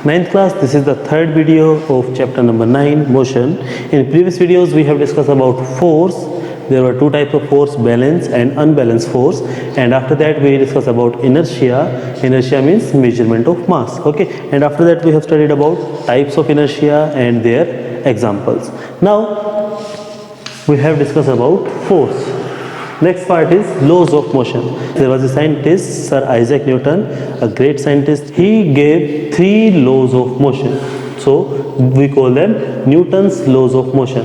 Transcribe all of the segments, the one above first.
Ninth class, this is the third video of chapter number 9, motion. In previous videos, we have discussed about force. There were two types of force, balanced and unbalanced force. And after that, we discussed about inertia. Inertia means measurement of mass. Okay. And after that, we have studied about types of inertia and their examples. Now, we have discussed about force. Next part is laws of motion. There was a scientist, Sir Isaac Newton, a great scientist. He gave 3 laws of motion. So we call them Newton's laws of motion.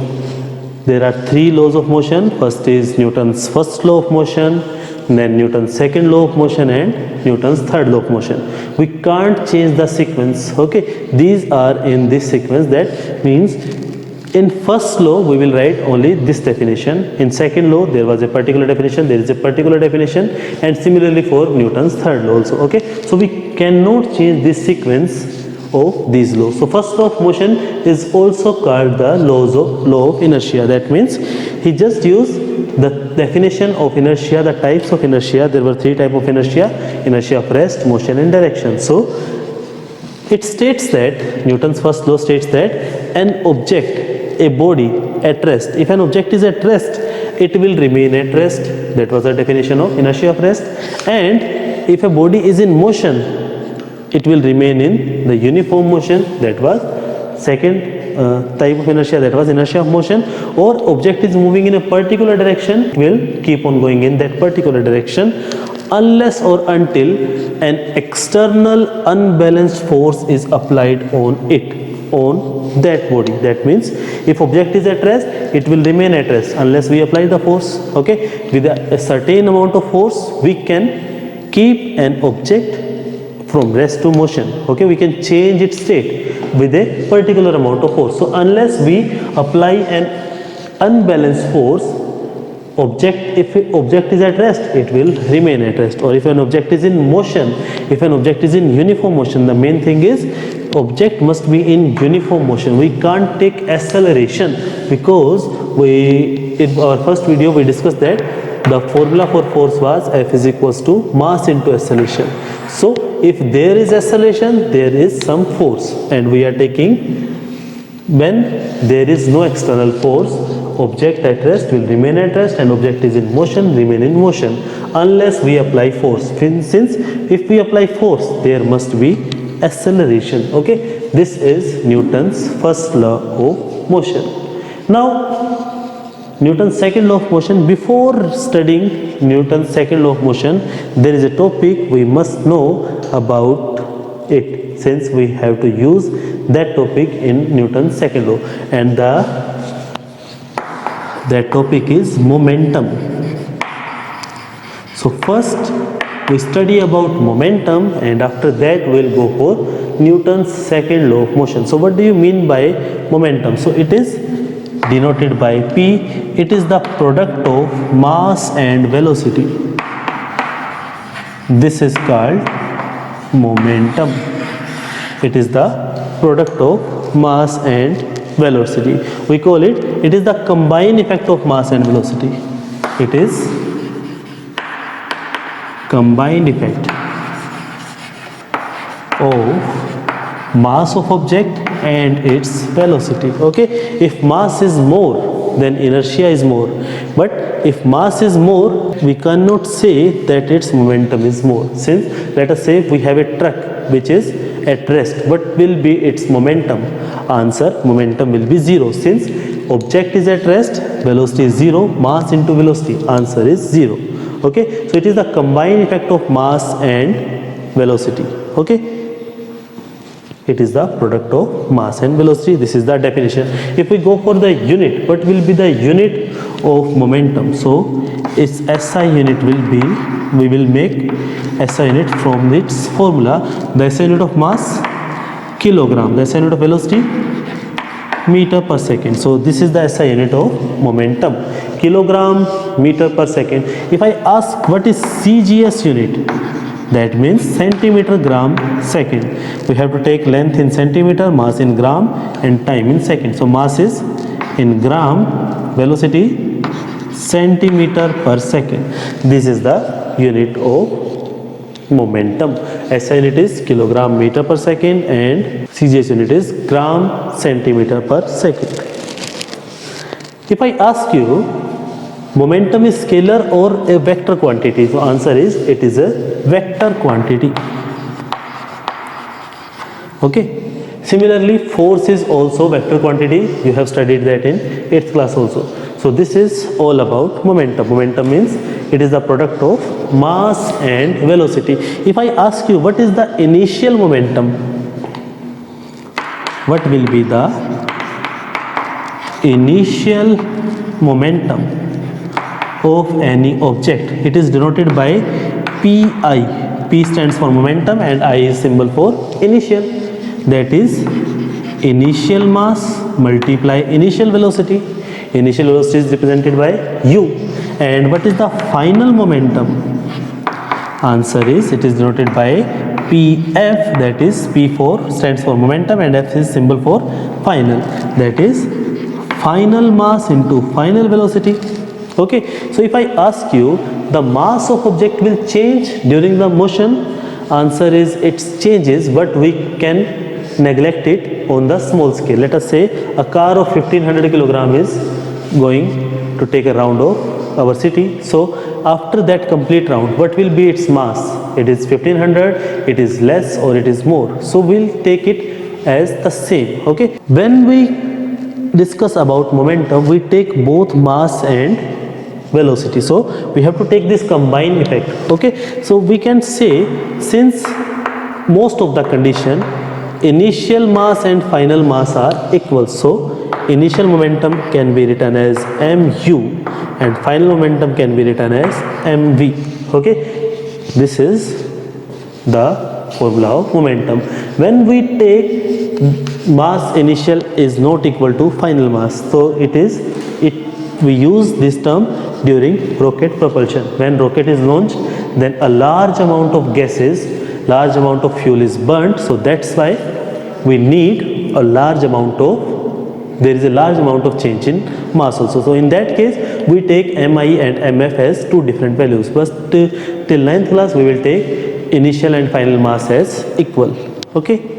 There are 3 laws of motion. First is Newton's first law of motion, then Newton's second law of motion, and Newton's third law of motion. We can't change the sequence. Okay, these are in this sequence. That means in first law we will write only this definition. In second law there was a particular definition, there is a particular definition, and similarly for Newton's third law also. Okay, so we cannot change this sequence of these laws. So first law of motion is also called the law of inertia. That means he just used the definition of inertia, the types of inertia. There were 3 types of inertia: inertia of rest, motion, and direction. So it states that Newton's first law states that an object, a body at rest, if an object is at rest, it will remain at rest. That was the definition of inertia of rest. And if a body is in motion, it will remain in the uniform motion. That was second type of inertia, that was inertia of motion. Or object is moving in a particular direction, will keep on going in that particular direction unless or until an external unbalanced force is applied on it, on that body. That means if object is at rest, it will remain at rest unless we apply the force. Okay, with a certain amount of force we can keep an object from rest to motion. Okay, we can change its state with a particular amount of force. So unless we apply an unbalanced force, if object is at rest, it will remain at rest. Or if an object is in motion, if an object is in uniform motion, the main thing is object must be in uniform motion. We can't take acceleration, because in our first video we discussed that the formula for force was F is equals to mass into acceleration. So if there is acceleration, there is some force, and we are taking when there is no external force, object at rest will remain at rest, and object is in motion remain in motion unless we apply force. Since if we apply force, there must be acceleration. Okay, this is Newton's first law of motion. Now Newton's second law of motion. Before studying Newton's second law of motion, there is a topic we must know about it, since we have to use that topic in Newton's second law, and that topic is momentum. So first we study about momentum, and after that we will go for Newton's second law of motion. So what do you mean by momentum? So it is denoted by P. It is the product of mass and velocity. This is called momentum. It is the product of mass and velocity. We call it is the combined effect of mass and velocity. It is combined effect of mass of object and its velocity. Okay, if mass is more, then inertia is more, but if mass is more, we cannot say that its momentum is more. Since let us say we have a truck which is at rest, what will be its momentum? Answer: momentum will be 0. Since object is at rest, velocity is 0, mass into velocity, answer is 0. Okay, so it is the combined effect of mass and velocity. Okay, it is the product of mass and velocity. This is the definition. If we go for the unit, what will be the unit of momentum? So its SI unit will be, we will make SI unit from its formula. The SI unit of mass, kilogram. The SI unit of velocity, meter per second. So this is the SI unit of momentum, kilogram meter per second. If I ask what is CGS unit, that means centimeter gram second. We have to take length in centimeter, mass in gram, and time in second. So mass is in gram, velocity centimeter per second. This is the unit of momentum. SI unit is kilogram meter per second and CGS unit is gram centimeter per second. If I ask you momentum is scalar or a vector quantity, so answer is it is a vector quantity. Okay. Similarly, force is also vector quantity. You have studied that in 8th class also. So this is all about momentum. Momentum means it is the product of mass and velocity. If I ask you what is the initial momentum, what will be the initial momentum of any object? It is denoted by Pi. P stands for momentum and I is symbol for initial. That is initial mass multiply initial velocity. Initial velocity is represented by u. And what is the final momentum? Answer is it is denoted by Pf, that is P4 stands for momentum and F is symbol for final, that is final mass into final velocity. Okay, so if I ask you the mass of object will change during the motion, answer is it changes, but we can neglect it on the small scale. Let us say a car of 1500 kilogram is going to take a round of our city. So after that complete round, what will be its mass? It is 1500, it is less or it is more. So we'll take it as the same. Okay, when we discuss about momentum, we take both mass and velocity. So we have to take this combined effect. Okay, so we can say since most of the condition initial mass and final mass are equal, so initial momentum can be written as mu and final momentum can be written as mv. Okay, this is the formula of momentum. When we take mass initial is not equal to final mass, so we use this term during rocket propulsion. When rocket is launched, then a large amount of gases, large amount of fuel is burnt, so that's why we need a large amount of, there is a large amount of change in mass also. So in that case we take mi and mf as two different values, but till 9th class we will take initial and final mass as equal. Okay.